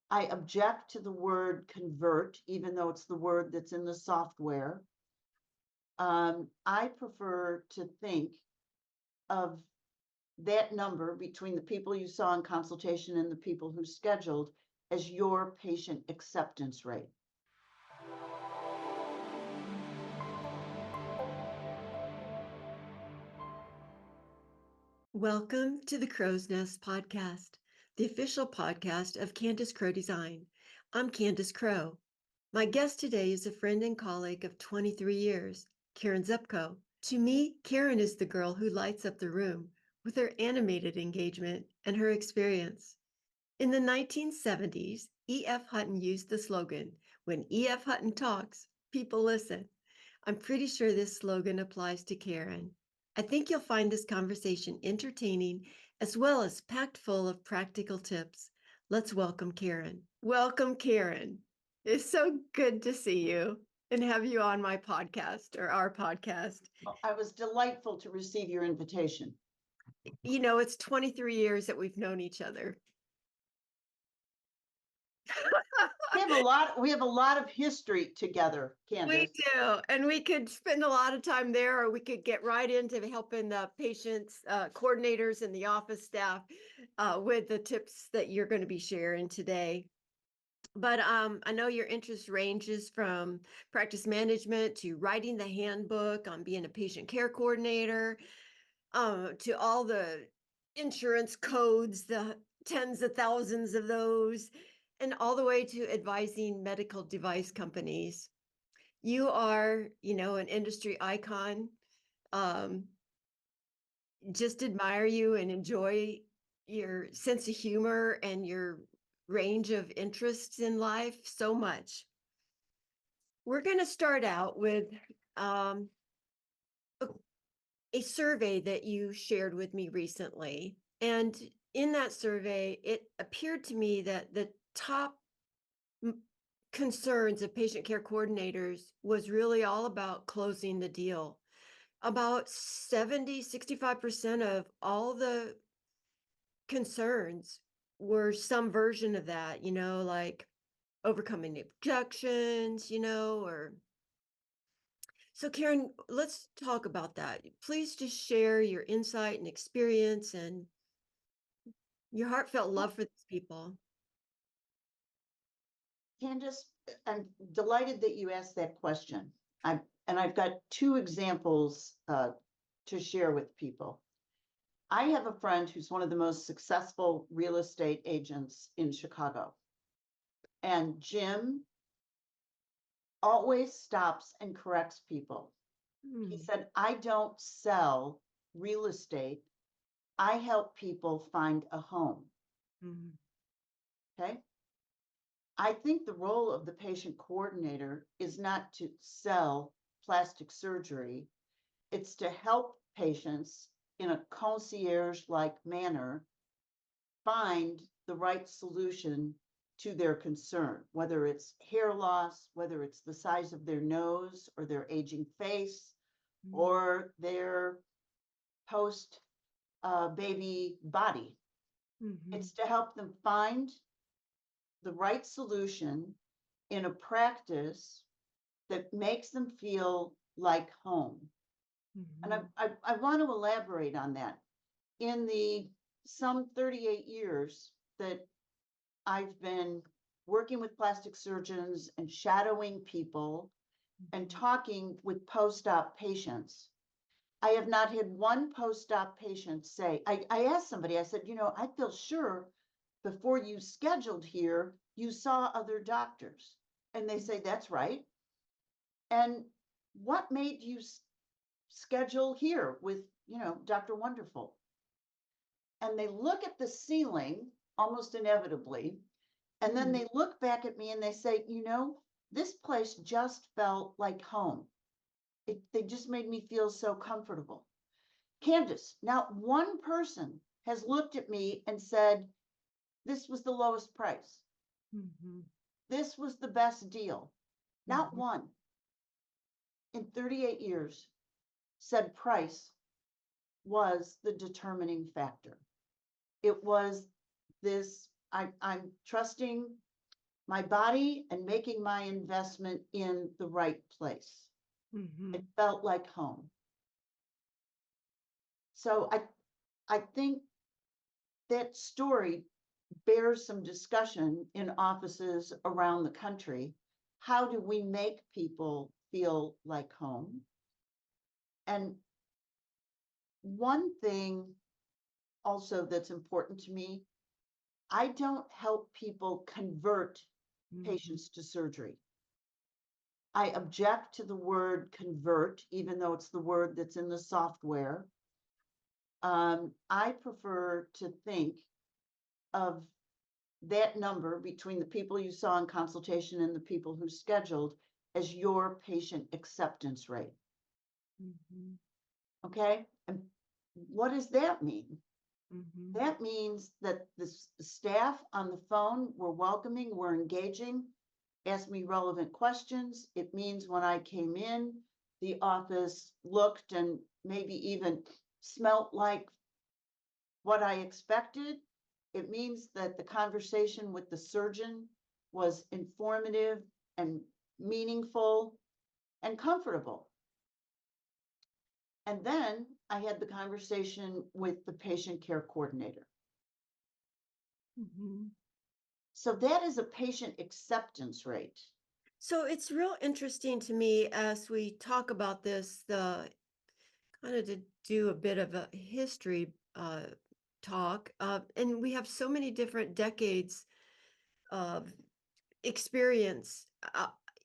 I object to the word convert, even though it's the word that's in the software. I prefer to think of that number between the people you saw in consultation and the people who scheduled as your patient acceptance rate. Welcome to the Crow's Nest podcast, the official podcast of Candace Crowe Design. I'm Candace Crowe. My guest today is a friend and colleague of 23 years, Karen Zupko. To me, Karen is the girl who lights up the room with her animated engagement and her experience. In the 1970s, E.F. Hutton used the slogan, "When E.F. Hutton talks, people listen." I'm pretty sure this slogan applies to Karen. I think you'll find this conversation entertaining as well as packed full of practical tips. Let's welcome Karen. Welcome, Karen. It's so good to see you and have you on my podcast or our podcast. Well, I was delightful to receive your invitation. You know, it's 23 years that we've known each other. We have a lot of history together, Candace. We do, and we could spend a lot of time there, or we could get right into helping the patients, coordinators, and the office staff with the tips that you're going to be sharing today. But I know your interest ranges from practice management to writing the handbook on being a patient care coordinator, to all the insurance codes, the tens of thousands of those, and all the way to advising medical device companies. You are, an industry icon. Um, just admire you and enjoy your sense of humor and your range of interests in life so much. We're going to start out with um, a survey that you shared with me recently. And in that survey, it appeared to me that the top concerns of patient care coordinators was really all about closing the deal. About 65% of all the concerns were some version of that, like overcoming objections, or so. Karen, let's talk about that. Please just share your insight and experience and your heartfelt love for these people. Candace, I'm delighted that you asked that question. I've got two examples to share with people. I have a friend who's one of the most successful real estate agents in Chicago. And Jim always stops and corrects people. He said, I don't sell real estate. I help people find a home. Okay. I think the role of the patient coordinator is not to sell plastic surgery. It's to help patients in a concierge-like manner find the right solution to their concern, whether it's hair loss, whether it's the size of their nose or their aging face, or their post baby body. It's to help them find the right solution in a practice that makes them feel like home. And I want to elaborate on that. In the some 38 years that I've been working with plastic surgeons and shadowing people and talking with post-op patients, I have not had one post-op patient say, I asked somebody, I said, I feel sure before you scheduled here, you saw other doctors. And they say, that's right. And what made you schedule here with, Dr. Wonderful? And they look at the ceiling almost inevitably. And then they look back at me and they say, this place just felt like home. They just made me feel so comfortable. Candace, not one person has looked at me and said, this was the lowest price. This was the best deal. Not one in 38 years said price was the determining factor. It was this, I'm trusting my body and making my investment in the right place. It felt like home. So I think that story bears some discussion in offices around the country. How do we make people feel like home? And one thing also that's important to me, I don't help people convert patients to surgery. I object to the word convert, even though it's the word that's in the software. I prefer to think of that number between the people you saw in consultation and the people who scheduled as your patient acceptance rate. Okay? And what does that mean? That means that the staff on the phone were welcoming, were engaging, asked me relevant questions. It means when I came in, the office looked and maybe even smelt like what I expected. It means that the conversation with the surgeon was informative and meaningful and comfortable. And then I had the conversation with the patient care coordinator. So that is a patient acceptance rate. So it's real interesting to me as we talk about this, the kind of to do a bit of a history talk, and we have so many different decades of experience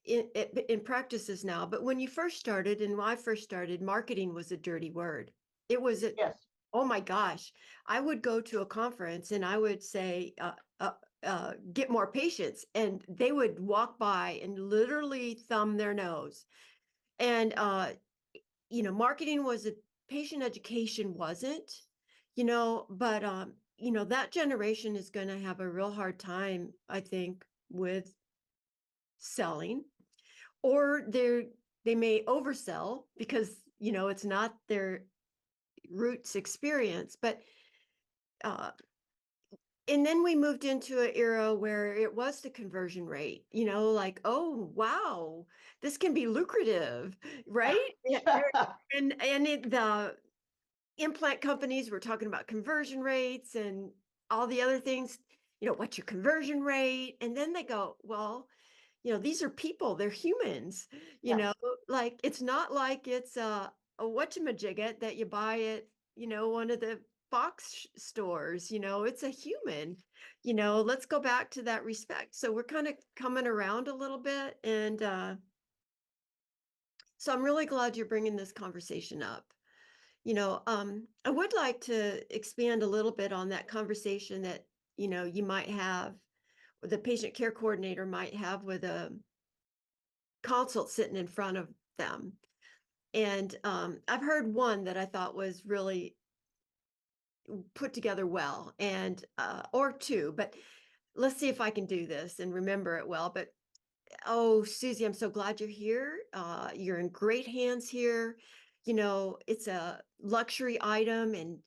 in practices now. But when you first started, and when I first started, marketing was a dirty word. It was Yes. oh my gosh, I would go to a conference and I would say, get more patients, and they would walk by and literally thumb their nose. And, marketing was a patient education wasn't, but, that generation is going to have a real hard time, I think, with selling, or they may oversell because, it's not their roots experience. But, and then we moved into an era where it was the conversion rate, like, oh, wow, this can be lucrative, right? And the implant companies were talking about conversion rates and all the other things, what's your conversion rate? And then they go, well, these are people, they're humans, Yeah. like, it's not like it's a whatchamajigget that you buy at, one of the box stores, it's a human, let's go back to that respect. So we're kind of coming around a little bit. And so I'm really glad you're bringing this conversation up. I would like to expand a little bit on that conversation that, you might have, or the patient care coordinator might have with a consult sitting in front of them. And I've heard one that I thought was really put together well, and or two, but let's see if I can do this and remember it well. But oh, Susie, I'm so glad you're here. You're in great hands here. It's a luxury item, and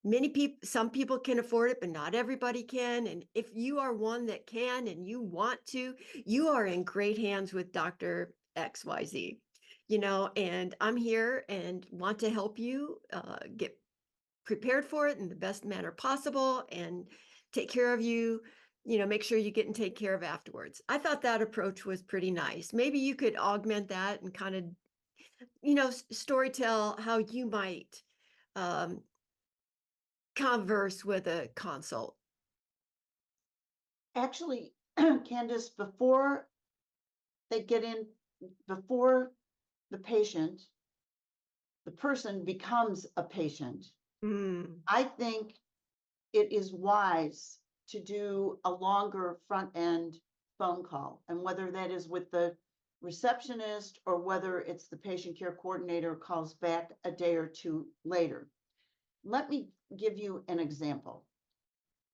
many people, some people can afford it, but not everybody can. And if you are one that can and you want to, you are in great hands with Dr. XYZ. And I'm here and want to help you get prepared for it in the best manner possible and take care of you, make sure you get and take care of afterwards. I thought that approach was pretty nice. Maybe you could augment that and kind of, story tell how you might um, converse with a consult. Actually, Candace, before they get in, before the person becomes a patient, I think it is wise to do a longer front end phone call. And whether that is with the receptionist or whether it's the patient care coordinator calls back a day or two later. Let me give you an example.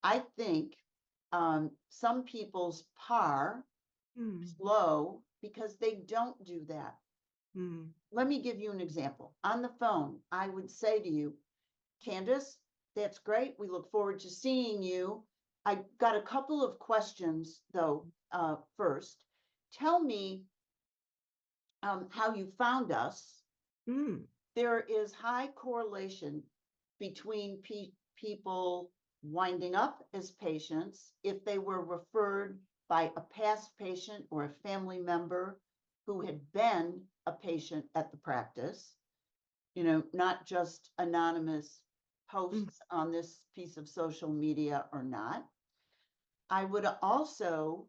I think some people's PAR is low because they don't do that. Let me give you an example. On the phone, I would say to you, Candace, that's great. We look forward to seeing you. I got a couple of questions though. First, tell me how you found us. Mm, There is high correlation between people winding up as patients if they were referred by a past patient or a family member who had been a patient at the practice, not just anonymous mm, posts on this piece of social media or not. I would also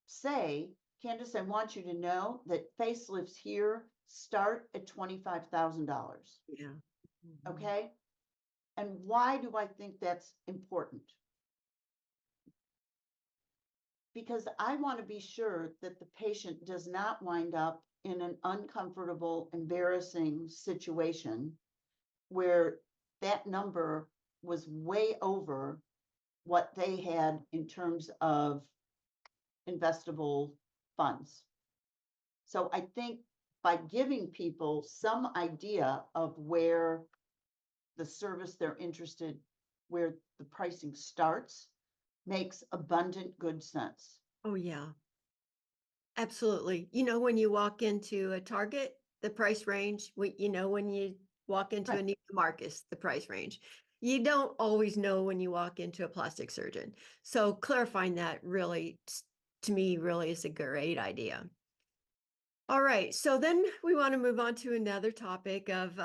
say, Candace, I want you to know that facelifts here start at $25,000. yeah. Mhm. Okay. And why do I think that's important? Because I want to be sure that the patient does not wind up in an uncomfortable, embarrassing situation where that number was way over what they had in terms of investable funds. So I think by giving people some idea of where the service they're interested, where the pricing starts, makes abundant good sense. Oh, yeah, absolutely. When you walk into a Target, the price range, when you walk into a Right. Neiman Marcus, the price range. You don't always know when you walk into a plastic surgeon. So clarifying that really, to me, really is a great idea. All right, so then we want to move on to another topic of,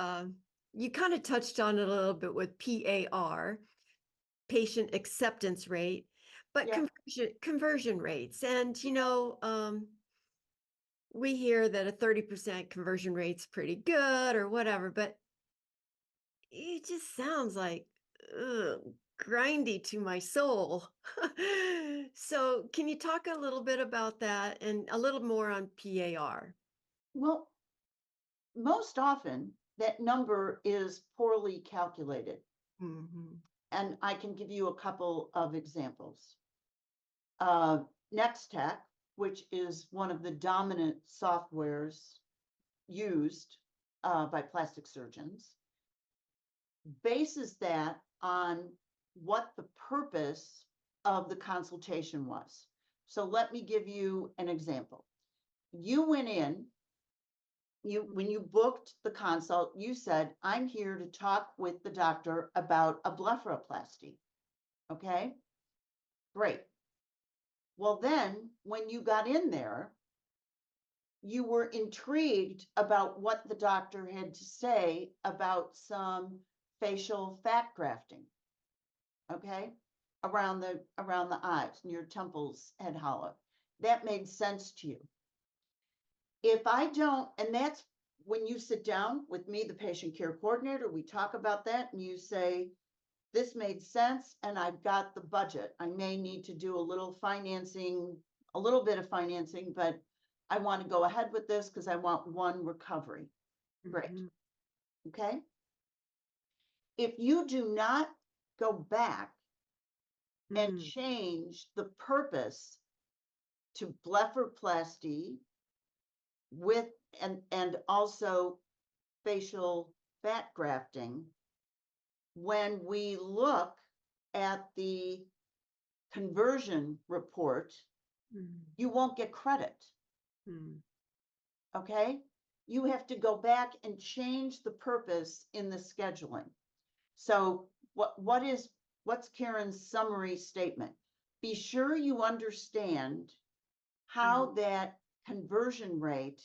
you kind of touched on it a little bit with PAR, patient acceptance rate, but Yeah. conversion rates. And, we hear that a 30% conversion rate's pretty good or whatever, but it just sounds like ugh, grindy to my soul. So, can you talk a little bit about that and a little more on PAR? Well, most often that number is poorly calculated. Mhm. And I can give you a couple of examples. Uh, Nextech, which is one of the dominant softwares used by plastic surgeons, bases that on what the purpose of the consultation was. So let me give you an example. You went in, when you booked the consult, you said, I'm here to talk with the doctor about a blepharoplasty. Okay, great. Well, then when you got in there, you were intrigued about what the doctor had to say about some facial fat grafting, okay, around the eyes and your temples head hollow. That made sense to you. If I don't, and that's when you sit down with me, the patient care coordinator, we talk about that and you say, this made sense and I've got the budget. I may need to do a little bit of financing, but I want to go ahead with this because I want one recovery. Great. Mhm. Okay. If you do not go back and Mm. change the purpose to blepharoplasty with and also facial fat grafting, when we look at the conversion report, Mm. you won't get credit. Mm. Okay. You have to go back and change the purpose in the scheduling. So what's Karen's summary statement? Be sure you understand how Mm. that conversion rate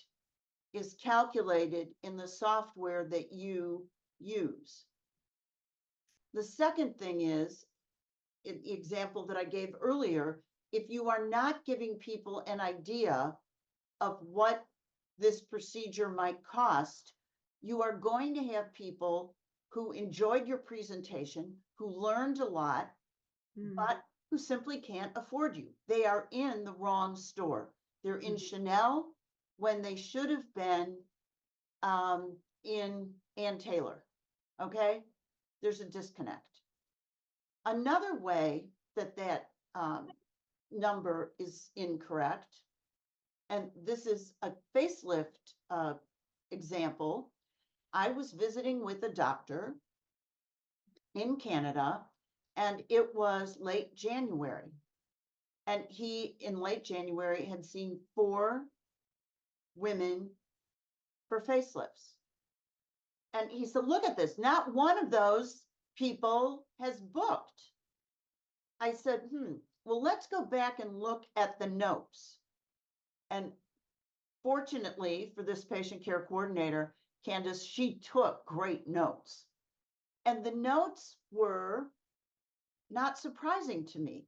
is calculated in the software that you use. The second thing is, in the example that I gave earlier, if you are not giving people an idea of what this procedure might cost, you are going to have people who enjoyed your presentation, who learned a lot, Mm. but who simply can't afford you. They are in the wrong store. They're in Mm. Chanel when they should have been in Ann Taylor. Okay, there's a disconnect. Another way that number is incorrect, and this is a facelift example. I was visiting with a doctor in Canada, and it was late January. And he, in late January, had seen 4 women for facelifts. And he said, look at this, not one of those people has booked. I said, well, let's go back and look at the notes. And fortunately for this patient care coordinator, Candace, she took great notes. And the notes were not surprising to me.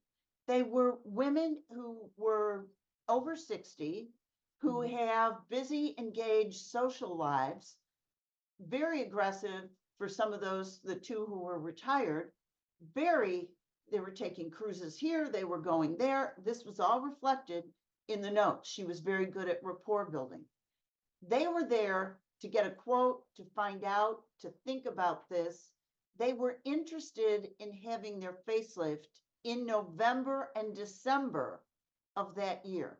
They were women who were over 60, who have busy, engaged social lives, very aggressive for some of those, the 2 who were retired, they were taking cruises here, they were going there. This was all reflected in the notes. She was very good at rapport building. They were there to get a quote, to find out, to think about this. They were interested in having their facelift in November and December of that year.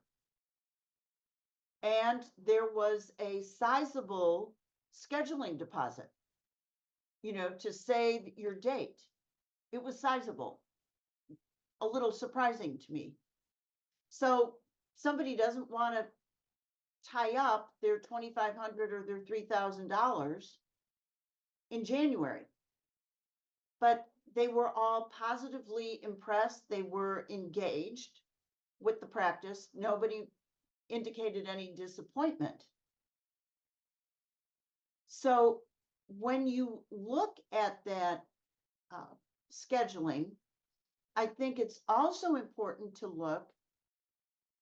And there was a sizable scheduling deposit, to say your date. It was sizable, a little surprising to me. So somebody doesn't want to tie up their $2,500 or their $3,000 in January. But they were all positively impressed. They were engaged with the practice. Nobody indicated any disappointment. So when you look at that scheduling, I think it's also important to look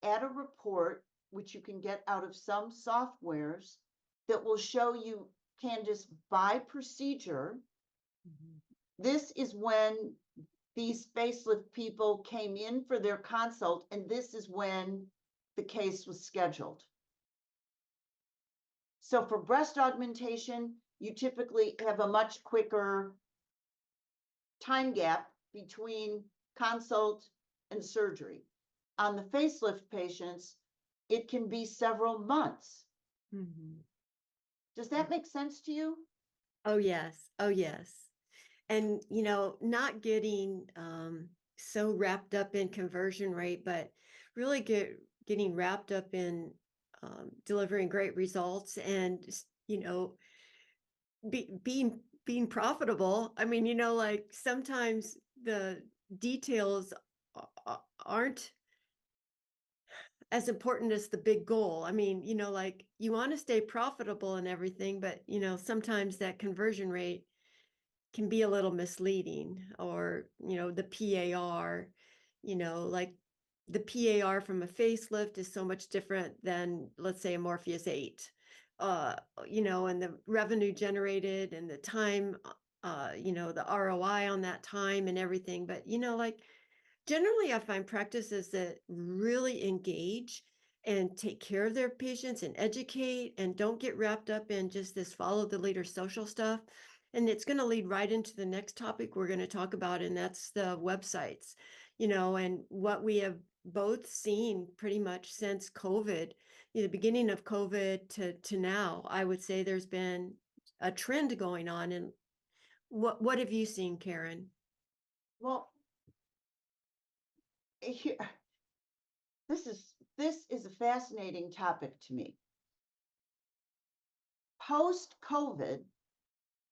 at a report, which you can get out of some softwares, that will show you, Candace, by procedure. This is when these facelift people came in for their consult, and this is when the case was scheduled. So for breast augmentation, you typically have a much quicker time gap between consult and surgery. On the facelift patients, it can be several months. Does that make sense to you? Oh, yes. Oh, yes. And, not getting so wrapped up in conversion rate, but really getting wrapped up in delivering great results and, being profitable. I mean, like sometimes the details aren't as important as the big goal. I mean, like you want to stay profitable and everything, but, sometimes that conversion rate can be a little misleading, or, the PAR, like the PAR from a facelift is so much different than, let's say, a Morpheus 8, and the revenue generated and the time, the ROI on that time and everything. But, like generally I find practices that really engage and take care of their patients and educate and don't get wrapped up in just this follow the leader social stuff. And it's going to lead right into the next topic we're going to talk about, and that's the websites, and what we have both seen pretty much since COVID, the beginning of COVID to now. I would say there's been a trend going on. And what have you seen, Karen? Well, this is a fascinating topic to me. Post-COVID,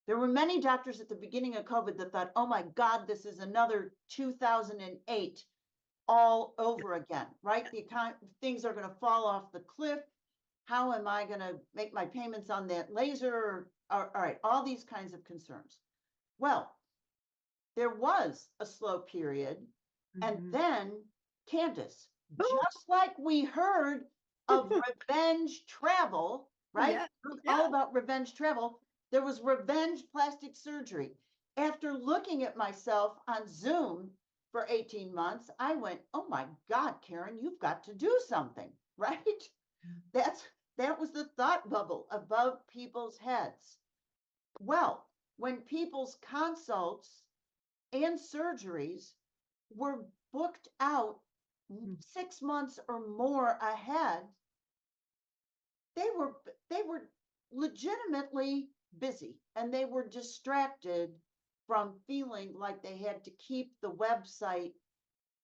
there were many doctors at the beginning of COVID that thought, oh my God, this is another 2008 all over again, right? Things are going to fall off the cliff. How am I going to make my payments on that laser? All right, all these kinds of concerns. Well, there was a slow period. And then, Candace, just like we heard of revenge travel, right? All about revenge travel. There was revenge plastic surgery. After looking at myself on Zoom for 18 months, I went, oh my God, Karen, you've got to do something, right? That was the thought bubble above people's heads. Well, when people's consults and surgeries were booked out 6 months or more ahead, they were legitimately busy, and they were distracted from feeling like they had to keep the website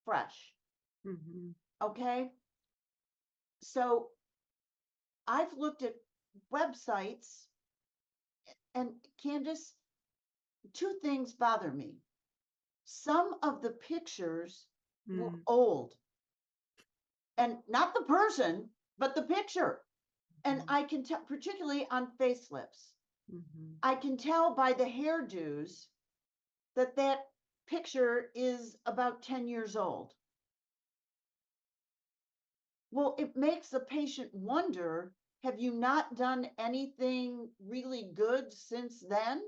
fresh. Mhm. Okay. So I've looked at websites, and Candace, two things bother me. Some of the pictures were Mm. old, and not the person, but the picture. And Mhm. I can tell, particularly on facelifts, Mhm. I can tell by the hairdos that that picture is about 10 years old. Well, it makes the patient wonder, have you not done anything really good since then?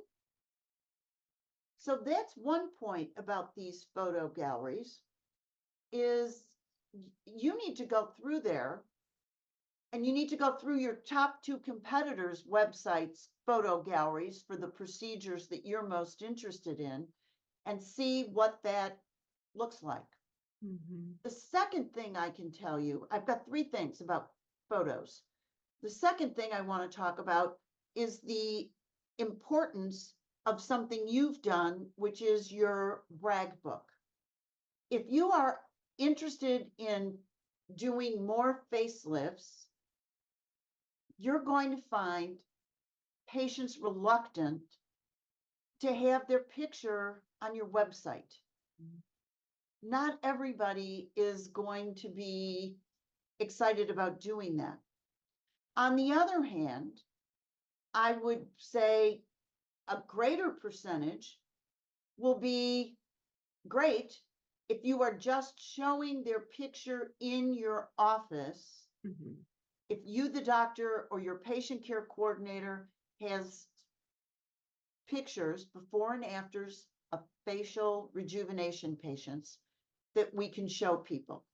So that's one point about these photo galleries is you need to go through there, and you need to go through your top two competitors' websites, photo galleries for the procedures that you're most interested in, and see what that looks like. Mhm. The second thing I can tell you, I've got three things about photos. The second thing I want to talk about is the importance of something you've done, which is your brag book. If you are interested in doing more facelifts, you're going to find patients reluctant to have their picture on your website. Not everybody is going to be excited about doing that. On the other hand, I would say a greater percentage will be great if you are just showing their picture in your office. Mhm. If you, the doctor, or your patient care coordinator has pictures before and afters of facial rejuvenation patients that we can show people.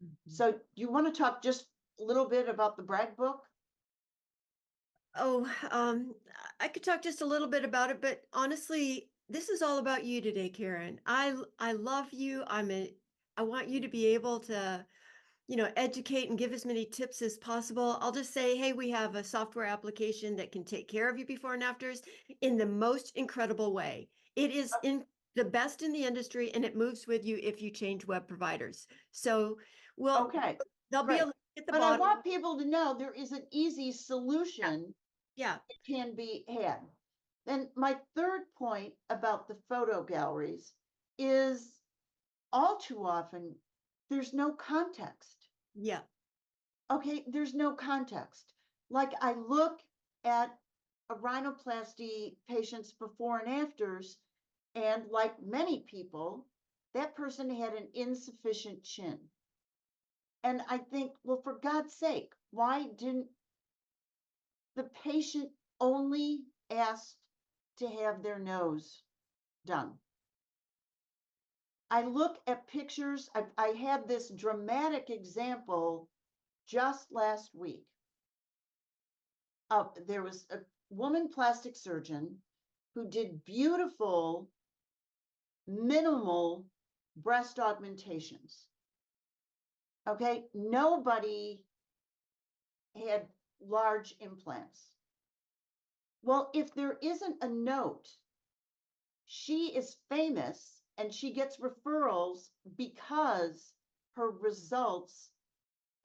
Mhm. So you want to talk just a little bit about the brag book? Oh, I could talk just a little bit about it, but honestly, this is all about you today, Karen. I love you. I want you to be able to, educate and give as many tips as possible. I'll just say, hey, we have a software application that can take care of you before and afters in the most incredible way. It is in the best in the industry, and it moves with you if you change web providers. So, well, Okay, there'll be a great. link at the But I bottom. want people to know there is an easy Yeah, solution yeah. that can be had. Then my third point about the photo galleries is all too often there's no context. Yeah. Okay, there's no context. Like I look at a rhinoplasty patient's before and afters, and like many people, that person had an insufficient chin. And I think, well, for God's sake, why didn't the patient only ask to have their nose done? I look at pictures. I had this dramatic example just last week. There was a woman plastic surgeon who did beautiful, minimal breast augmentations. Okay, nobody had large implants. Well, if there isn't a note, she is famous and she gets referrals because her results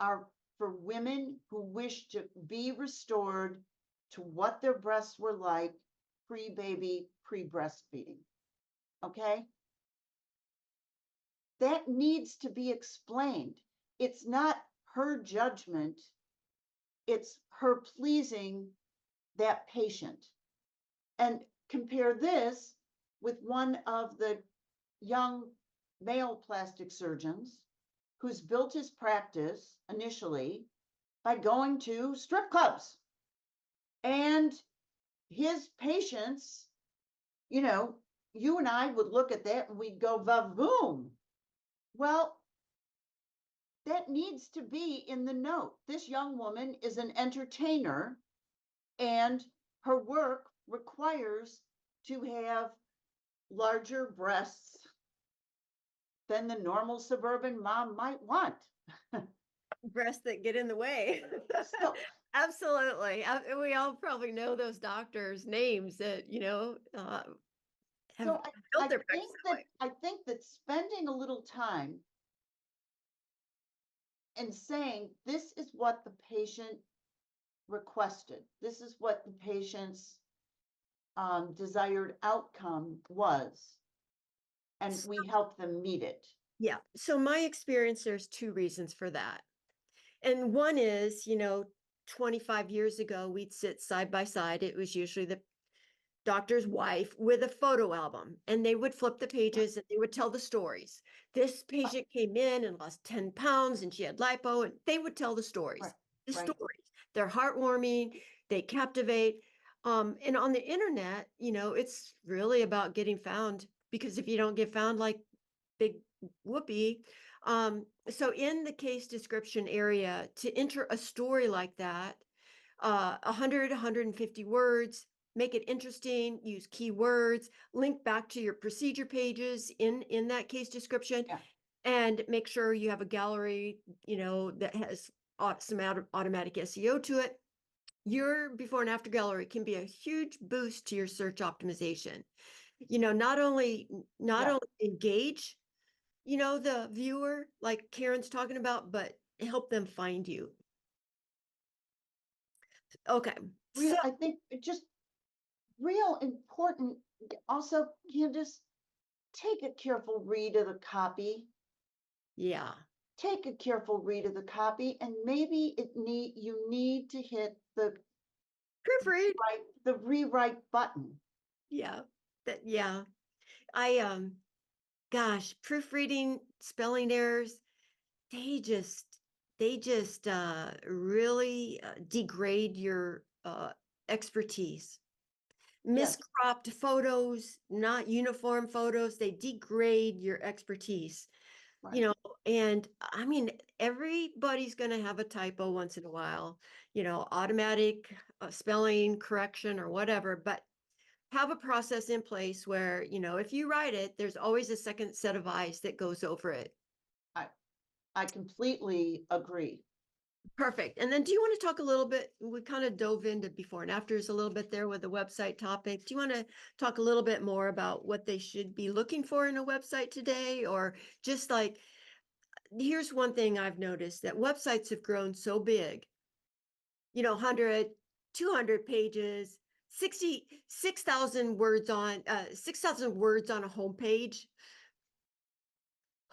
are for women who wish to be restored to what their breasts were like pre-baby, pre-breastfeeding. Okay? That needs to be explained. It's not her judgment, it's her pleasing that patient. And compare this with one of the young male plastic surgeons who's built his practice initially by going to strip clubs. And his patients, you know, you and I would look at that and we'd go, va-voom. Well, that needs to be in the note. This young woman is an entertainer, and her work requires to have larger breasts than the normal suburban mom might want. Breasts that get in the way. So, Absolutely. We all probably know those doctors' names that, have So built their practice that way. I think that spending a little time and saying, this is what the patient requested, this is what the patient's desired outcome was, and we help them meet it. Yeah. So my experience, there's two reasons for that. And one is, 25 years ago, we'd sit side by side. It was usually the doctor's wife with a photo album, and they would flip the pages and they would tell the stories. This patient came in and lost 10 pounds and she had lipo, and they would tell the stories. Right, The right. stories. They're heartwarming, they captivate. And on the internet, it's really about getting found, because if you don't get found like big whoopee. So in the case description area, to enter a story like that, 100, 150 words, make it interesting, use keywords, link back to your procedure pages in that case description, Yeah. and make sure you have a gallery, that has some automatic SEO to it. Your before and after gallery can be a huge boost to your search optimization. Not only Yeah. engage the viewer, like Karen's talking about, but help them find you. Okay. So I think it just real important. Also, Candace, take a careful read of the copy. yeah, Take a careful read of the copy, and maybe you need to hit the proofread. rewrite button. Yeah. Yeah. I gosh, proofreading, spelling errors, they just really degrade your expertise. Yes, Miscropped photos, not uniform photos, they degrade your expertise. right. And I mean, everybody's going to have a typo once in a while, automatic spelling correction or whatever, but have a process in place where, if you write it, there's always a second set of eyes that goes over it. I completely agree. Perfect. And then do you want to talk a little bit? We kind of dove into before and afters a little bit there with the website topic. Do you want to talk a little bit more about what they should be looking for in a website today? Or just like, here's one thing I've noticed, that websites have grown so big, 100, 200 pages, 6,000 words on 6,000 words on a homepage.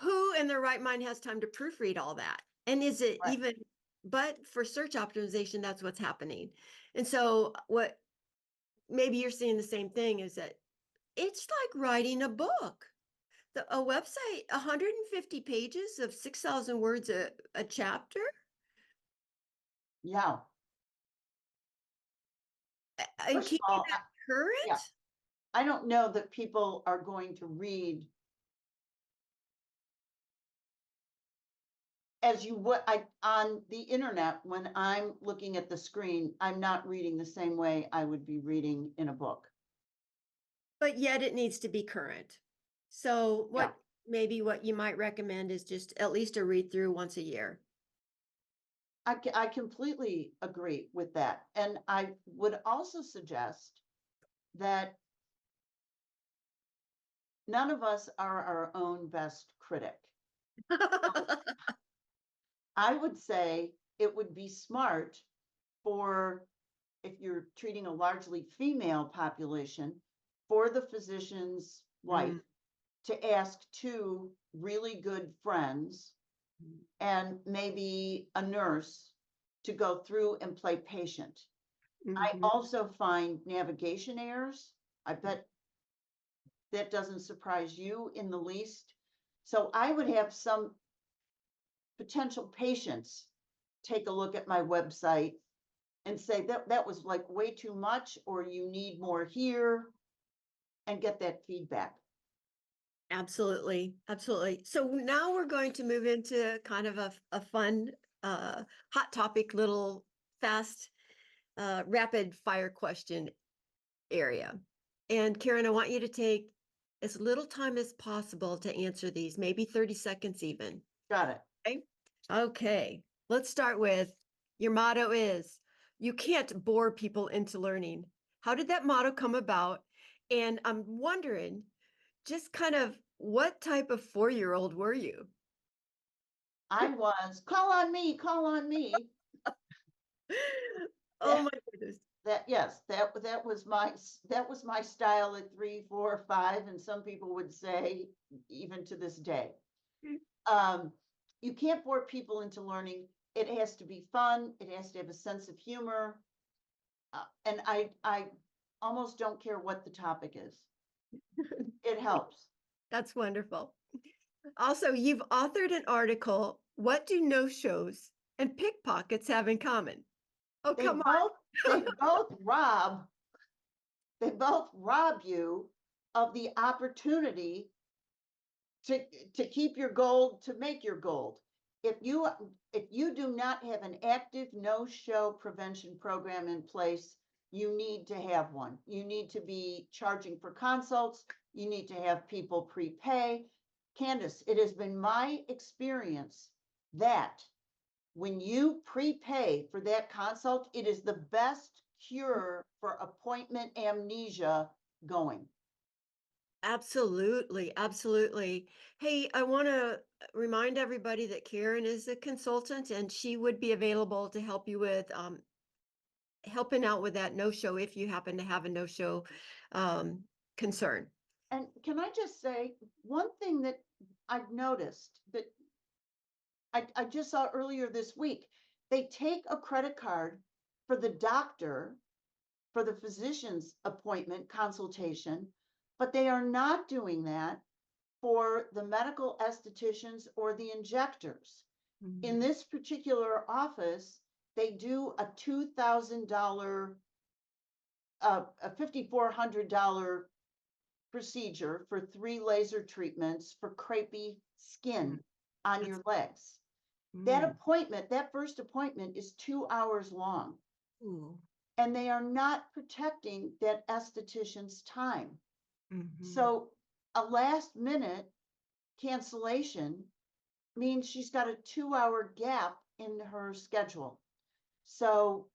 Who in their right mind has time to proofread all that? And is it Right. even, but for search optimization, that's what's happening. And so what maybe you're seeing the same thing, is that it's like writing a book. A website, 150 pages of 6,000 words a chapter. Yeah. And First of keeping all, that current. yeah, I don't know that people are going to read as you would on the internet. When I'm looking at the screen, I'm not reading the same way I would be reading in a book. But yet it needs to be current. So Yeah. maybe what you might recommend is just at least a read through once a year. I completely agree with that. And I would also suggest that none of us are our own best critic. I would say it would be smart for, if you're treating a largely female population, for the physician's wife Mm, to ask two really good friends mm, and maybe a nurse to go through and play patient. I mhm. also find navigation errors. I bet that doesn't surprise you in the least. So I would have some potential patients take a look at my website and say that was like way too much, or you need more here, and get that feedback. Absolutely. Absolutely. So now we're going to move into kind of a fun, hot topic, little fast, rapid fire question area. And Karen, I want you to take as little time as possible to answer these, maybe 30 seconds even. Got it. Okay. Okay. Let's start with, your motto is, you can't bore people into learning. How did that motto come about? And I'm wondering, just kind of what type of 4-year-old were you? I was, call on me, call on me. Oh my goodness. That yes, that was that was my style at 3, 4, 5, and some people would say even to this day. Um, you can't bore people into learning. It has to be fun. It has to have a sense of humor. And I almost don't care what the topic is. It helps. That's wonderful. Also, you've authored an article, What Do No-Shows and Pickpockets Have in Common? Oh, They come both on. they both rob they both rob you of the opportunity to keep your gold, to make your gold. If you do not have an active no-show prevention program in place, you need to have one. You need to be charging for consults. You need to have people prepay. Candace, it has been my experience that when you prepay for that consult, it is the best cure for appointment amnesia going. Absolutely, absolutely. Hey, I want to remind everybody that Karen is a consultant and she would be available to help you with helping out with that no-show if you happen to have a no-show um, concern. And can I just say one thing that I've noticed that I just saw earlier this week? They take a credit card for the doctor, for the physician's appointment consultation, but they are not doing that for the medical estheticians or the injectors. In this particular office, they do a $2,000, a $5,400 procedure for 3 laser treatments for crepey skin on That's your legs. That mm, appointment, that first appointment is 2 hours long, ooh, and they are not protecting that esthetician's time. mhm. So a last minute cancellation means she's got a 2-hour gap in her schedule. So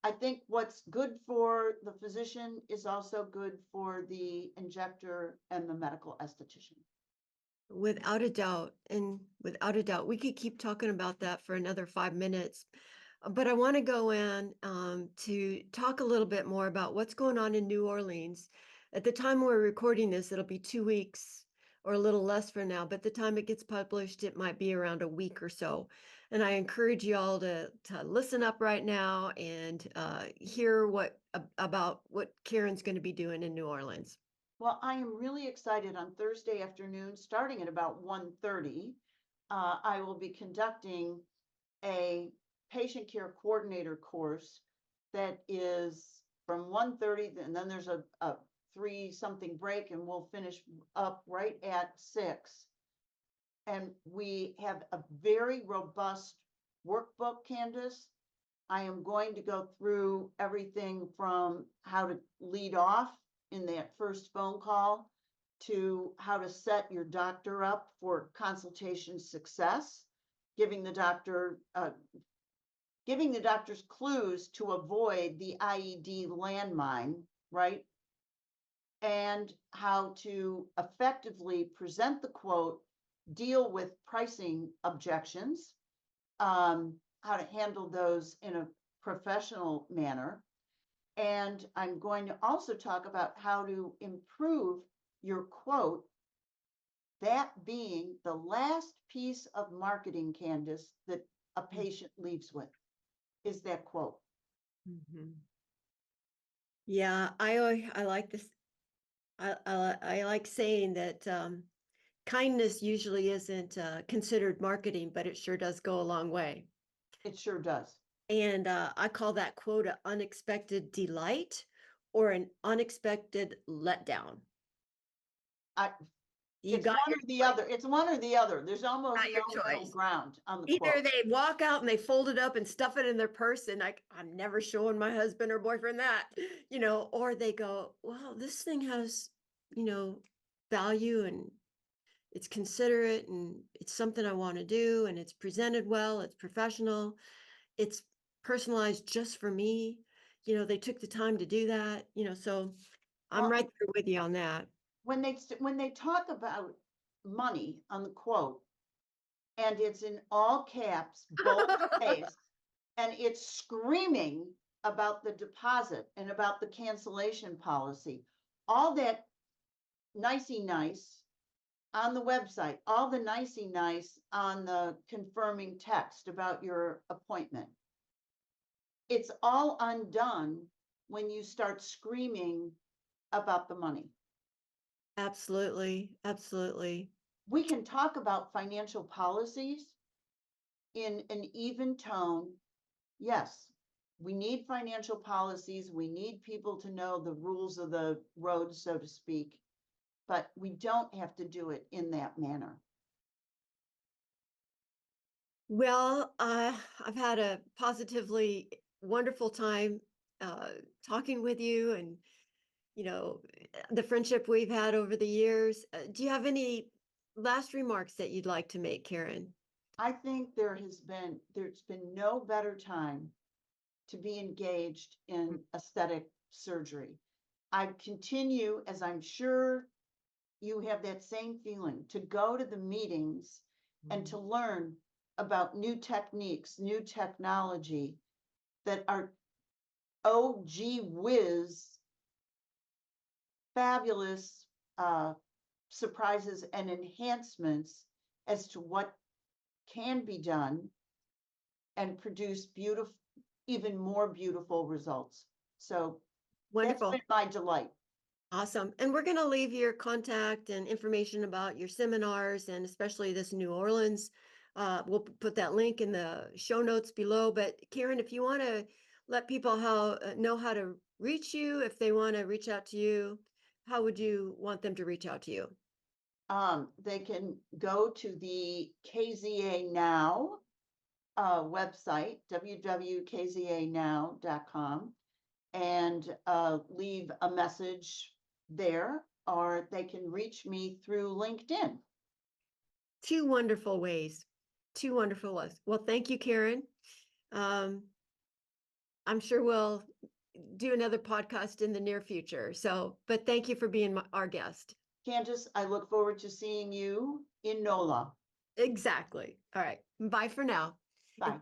I think what's good for the physician is also good for the injector and the medical esthetician. Without a doubt, and without a doubt, we could keep talking about that for another 5 minutes. But I want to go in to talk a little bit more about what's going on in New Orleans. At the time we're recording this, it'll be 2 weeks or a little less from now, but the time it gets published, it might be around a week or so. And I encourage you all to listen up right now and hear about what Karen's going to be doing in New Orleans. Well, I am really excited. On Thursday afternoon, starting at about 1:30, I will be conducting a patient care coordinator course that is from 1:30, and then there's a 3 something break, and we'll finish up right at 6. And we have a very robust workbook, Candace. I am going to go through everything from how to lead off in that first phone call to how to set your doctor up for consultation success, giving the doctor giving the doctors clues to avoid the IED landmine, right? And how to effectively present the quote, deal with pricing objections, how to handle those in a professional manner. And I'm going to also talk about how to improve your quote, that being the last piece of marketing, Candace, that a patient leaves with, is that quote. Mhm. Yeah, I like this. I like saying that kindness usually isn't considered marketing, but it sure does go a long way. It sure does. And I call that quote an unexpected delight or an unexpected letdown. I, You it's got one your or the choice. other. It's one or the other. There's almost Got your no middle choice. ground on the quote. Either they walk out and they fold it up and stuff it in their purse, and I'm never showing my husband or boyfriend that, or they go, "Wow, this thing has, value and it's considerate and it's something I want to do and it's presented well, it's professional, it's personalized just for me." They took the time to do that, so I'm Well, right there with you on that. when they talk about money on the quote, and it's in all caps, bold face, and it's screaming about the deposit and about the cancellation policy, all that nicey nice on the website, all the nicey nice on the confirming text about your appointment. It's all undone when you start screaming about the money. Absolutely, absolutely. We can talk about financial policies in an even tone. Yes, we need financial policies. We need people to know the rules of the road, so to speak, but we don't have to do it in that manner. Well, I've had a positively wonderful time talking with you, and the friendship we've had over the years. Do you have any last remarks that you'd like to make, Karen? I think there's been no better time to be engaged in aesthetic surgery. I continue, as I'm sure you have that same feeling, to go to the meetings and to learn about new techniques, new technology that are, oh gee whiz, fabulous surprises and enhancements as to what can be done and produce beautiful, even more beautiful results. So that's Wonderful. been my delight. Awesome. And we're going to leave your contact and information about your seminars, and especially this New Orleans. We'll put that link in the show notes below. But Karen, if you want to let people know how to reach you, if they want to reach out to you, how would you want them to reach out to you? They can go to the KZA Now website, www.kzanow.com, and leave a message there, or they can reach me through LinkedIn. Two wonderful ways. Two wonderful ways. Well, thank you, Karen. I'm sure we'll do another podcast in the near future. But thank you for being our guest. Candace, I look forward to seeing you in NOLA. Exactly. All right. Bye for now. Bye.